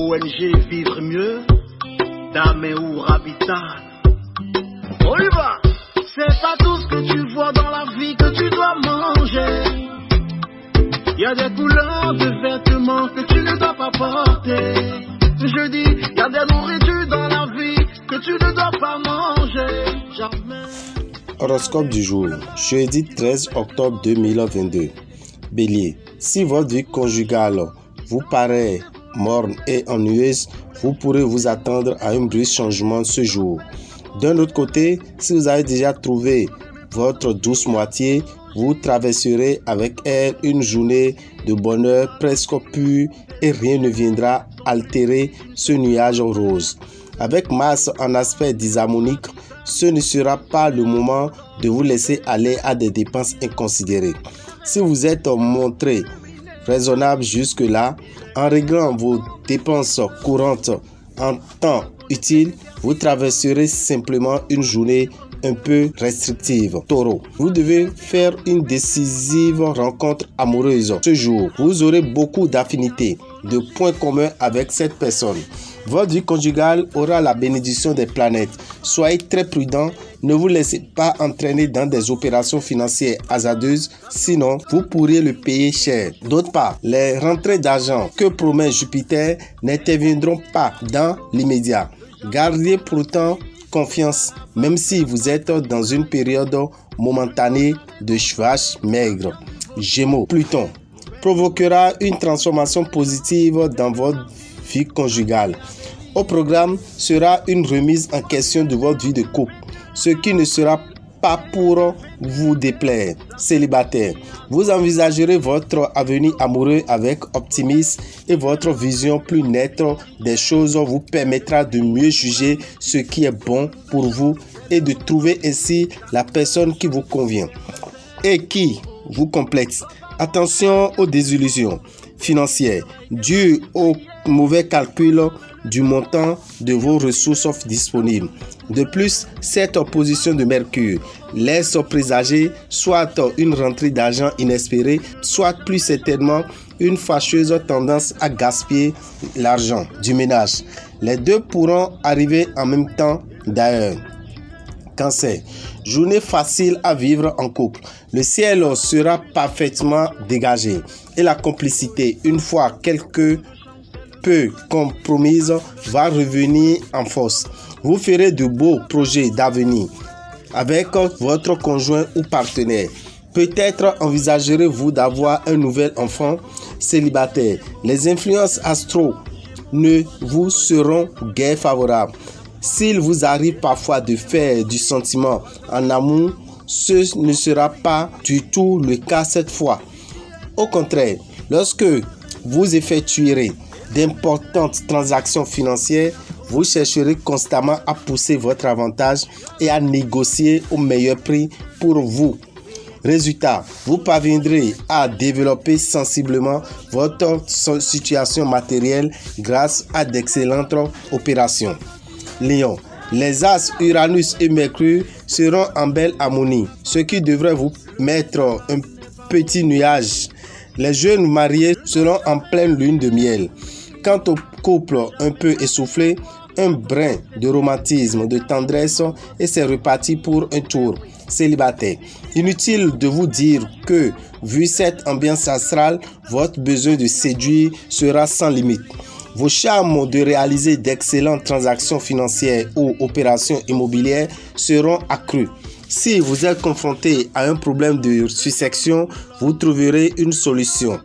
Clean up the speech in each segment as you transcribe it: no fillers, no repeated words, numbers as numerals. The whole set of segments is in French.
ONG Vivre Mieux, Daméou Habitat. On y va! C'est pas tout ce que tu vois dans la vie que tu dois manger. Il y a des couleurs de vêtements que tu ne dois pas porter. Je dis, il y a des nourritures dans la vie que tu ne dois pas manger. Jamais. Horoscope du jour, jeudi 13 octobre 2022. Bélier, si votre vie conjugale vous paraît morne et ennuyeuse, vous pourrez vous attendre à un brusque changement ce jour. D'un autre côté, si vous avez déjà trouvé votre douce moitié, vous traverserez avec elle une journée de bonheur presque pur et rien ne viendra altérer ce nuage rose. Avec Mars en aspect disharmonique, ce ne sera pas le moment de vous laisser aller à des dépenses inconsidérées. Si vous êtes montré raisonnable jusque-là, en réglant vos dépenses courantes en temps utile, vous traverserez simplement une journée un peu restrictive. Taureau, vous devez faire une décisive rencontre amoureuse ce jour. Vous aurez beaucoup d'affinités, de points communs avec cette personne. Votre vie conjugale aura la bénédiction des planètes. Soyez très prudent, ne vous laissez pas entraîner dans des opérations financières hasardeuses, sinon vous pourriez le payer cher. D'autre part, les rentrées d'argent que promet Jupiter n'interviendront pas dans l'immédiat. Gardez pourtant confiance, même si vous êtes dans une période momentanée de chevauche maigre. Gémeaux, Pluton provoquera une transformation positive dans votre vie conjugale. Au programme sera une remise en question de votre vie de couple, ce qui ne sera pas pour vous déplaire. Célibataire, vous envisagerez votre avenir amoureux avec optimisme et votre vision plus nette des choses vous permettra de mieux juger ce qui est bon pour vous et de trouver ainsi la personne qui vous convient et qui vous complète. Attention aux désillusions financières dues au mauvais calcul du montant de vos ressources disponibles. De plus, cette opposition de Mercure laisse présager soit une rentrée d'argent inespérée, soit plus certainement une fâcheuse tendance à gaspiller l'argent du ménage. Les deux pourront arriver en même temps d'ailleurs. Cancer, journée facile à vivre en couple. Le ciel sera parfaitement dégagé et la complicité, une fois quelque peu compromise, va revenir en force. Vous ferez de beaux projets d'avenir avec votre conjoint ou partenaire. Peut-être envisagerez-vous d'avoir un nouvel enfant. Célibataire, les influences astro ne vous seront guère favorables. S'il vous arrive parfois de faire du sentiment en amour, ce ne sera pas du tout le cas cette fois. Au contraire, lorsque vous effectuerez d'importantes transactions financières, vous chercherez constamment à pousser votre avantage et à négocier au meilleur prix pour vous. Résultat, vous parviendrez à développer sensiblement votre situation matérielle grâce à d'excellentes opérations. Lion, les as Uranus et Mercure seront en belle harmonie, ce qui devrait vous mettre un petit nuage. Les jeunes mariés seront en pleine lune de miel. Quant au couple un peu essoufflé, un brin de romantisme, de tendresse et c'est reparti pour un tour. Célibataire, inutile de vous dire que, vu cette ambiance astrale, votre besoin de séduire sera sans limite. Vos charmes de réaliser d'excellentes transactions financières ou opérations immobilières seront accrus. Si vous êtes confronté à un problème de succession, vous trouverez une solution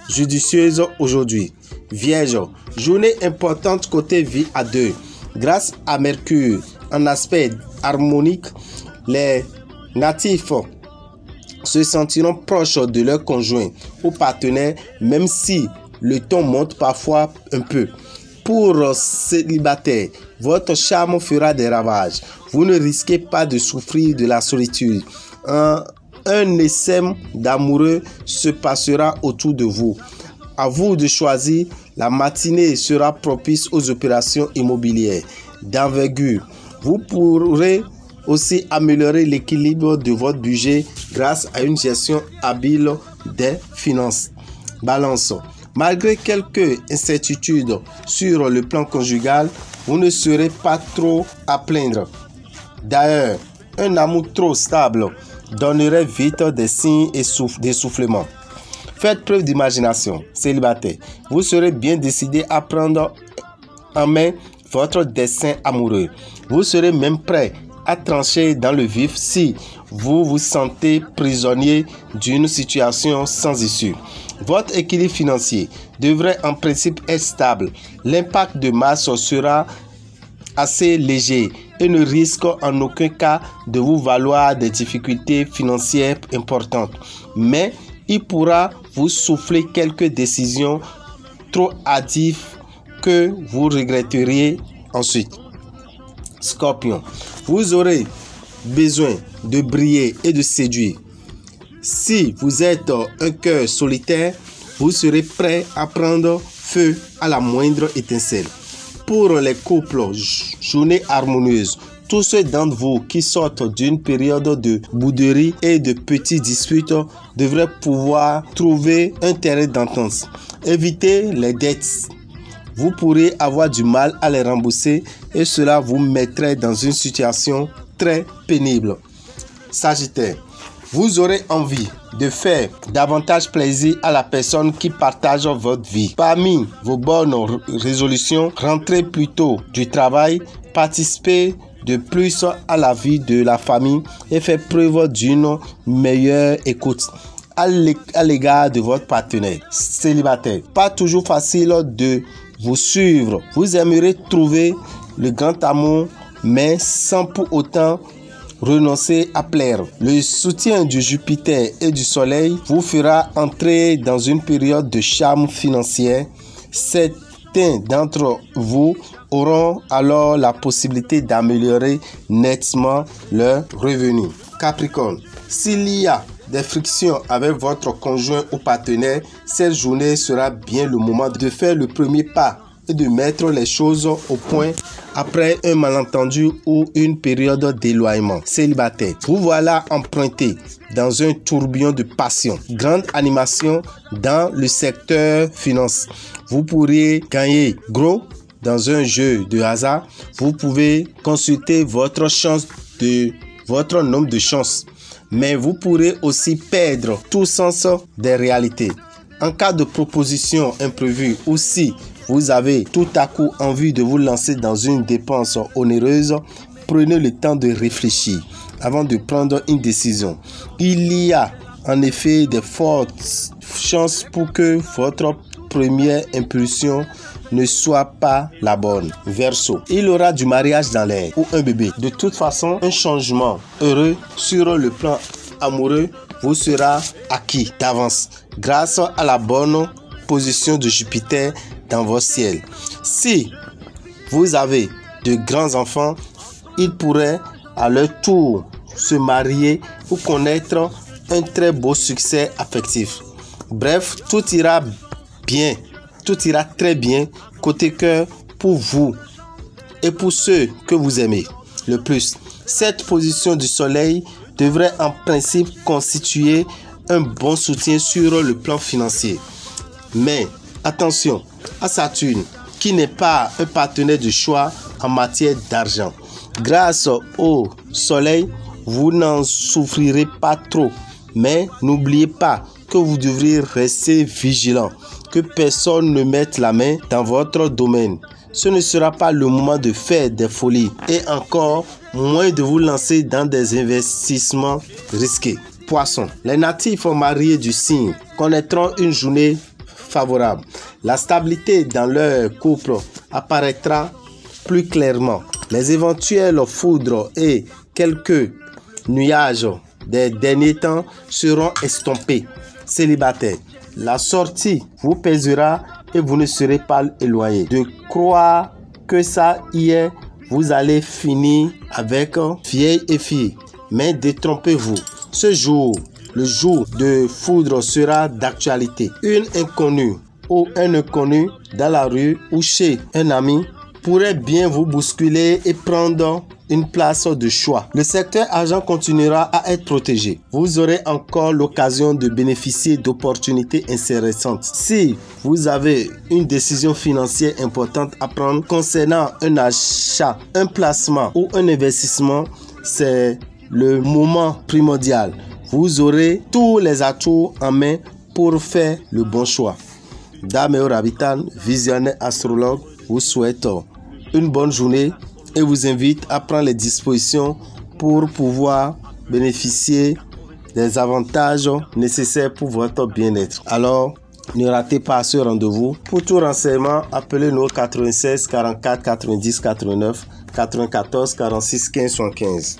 judicieuse aujourd'hui. Vierge, journée importante côté vie à deux. Grâce à Mercure, en aspect harmonique, les natifs se sentiront proches de leur conjoint ou partenaire, même si le ton monte parfois un peu. Pour célibataire, votre charme fera des ravages. Vous ne risquez pas de souffrir de la solitude. Un essaim d'amoureux se passera autour de vous. À vous de choisir, la matinée sera propice aux opérations immobilières d'envergure. Vous pourrez aussi améliorer l'équilibre de votre budget grâce à une gestion habile des finances. Balance. Malgré quelques incertitudes sur le plan conjugal, vous ne serez pas trop à plaindre. D'ailleurs, un amour trop stable donnerait vite des signes d'essoufflement. Faites preuve d'imagination, célibataire. Vous serez bien décidé à prendre en main votre destin amoureux. Vous serez même prêt à trancher dans le vif si vous vous sentez prisonnier d'une situation sans issue. Votre équilibre financier devrait en principe être stable. L'impact de Mars sera assez léger et ne risque en aucun cas de vous valoir des difficultés financières importantes. Mais il pourra vous souffler quelques décisions trop hâtives que vous regretteriez ensuite. Scorpion, vous aurez besoin de briller et de séduire. Si vous êtes un cœur solitaire, vous serez prêt à prendre feu à la moindre étincelle. Pour les couples, journée harmonieuse. Tous ceux d'entre vous qui sortent d'une période de bouderie et de petites disputes devraient pouvoir trouver un terrain d'entente. Évitez les dettes. Vous pourrez avoir du mal à les rembourser et cela vous mettrait dans une situation très pénible. Sagittaire, vous aurez envie de faire davantage plaisir à la personne qui partage votre vie. Parmi vos bonnes résolutions, rentrez plus tôt du travail, participez de plus à la vie de la famille et faites preuve d'une meilleure écoute à l'égard de votre partenaire. Célibataire, pas toujours facile de vous suivre. Vous aimeriez trouver le grand amour, mais sans pour autant renoncer à plaire. Le soutien du Jupiter et du Soleil vous fera entrer dans une période de charme financier. Certains d'entre vous auront alors la possibilité d'améliorer nettement leurs revenus. Capricorne, s'il y a des frictions avec votre conjoint ou partenaire, cette journée sera bien le moment de faire le premier pas et de mettre les choses au point après un malentendu ou une période d'éloignement. Célibataire, vous voilà emprunté dans un tourbillon de passion. Grande animation dans le secteur finance. Vous pourriez gagner gros dans un jeu de hasard. Vous pouvez consulter votre nombre de chances. Mais vous pourrez aussi perdre tout sens des réalités. En cas de proposition imprévue ou si vous avez tout à coup envie de vous lancer dans une dépense onéreuse, prenez le temps de réfléchir avant de prendre une décision. Il y a en effet de fortes chances pour que votre première impulsion ne soit pas la bonne. Verseau, il aura du mariage dans l'air ou un bébé. De toute façon, un changement heureux sur le plan amoureux vous sera acquis d'avance grâce à la bonne position de Jupiter dans votre ciel. Si vous avez de grands enfants, ils pourraient à leur tour se marier ou connaître un très beau succès affectif. Bref, tout ira très bien côté cœur pour vous et pour ceux que vous aimez le plus. Cette position du soleil devrait en principe constituer un bon soutien sur le plan financier. Mais attention à Saturne, qui n'est pas un partenaire de choix en matière d'argent. Grâce au soleil, vous n'en souffrirez pas trop. Mais n'oubliez pas que vous devriez rester vigilant, que personne ne mette la main dans votre domaine. Ce ne sera pas le moment de faire des folies et encore moins de vous lancer dans des investissements risqués. Poisson, les natifs mariés du signe connaîtront une journée favorable. La stabilité dans leur couple apparaîtra plus clairement. Les éventuelles foudres et quelques nuages des derniers temps seront estompés. Célibataire, la sortie vous pèsera et vous ne serez pas éloigné. De croire que ça y est, vous allez finir avec vieille et fille. Mais détrompez-vous. Ce jour, le jour de foudre sera d'actualité. Une inconnue ou un inconnu dans la rue ou chez un ami pourrait bien vous bousculer et prendre une place de choix. Le secteur argent continuera à être protégé. Vous aurez encore l'occasion de bénéficier d'opportunités intéressantes. Si vous avez une décision financière importante à prendre concernant un achat, un placement ou un investissement, c'est le moment primordial. Vous aurez tous les atouts en main pour faire le bon choix. Dameo Rabitan, visionnaire astrologue, vous souhaite une bonne journée et vous invite à prendre les dispositions pour pouvoir bénéficier des avantages nécessaires pour votre bien-être. Alors, ne ratez pas ce rendez-vous. Pour tout renseignement, appelez-nous 96 44 90 89 94 46 15 75.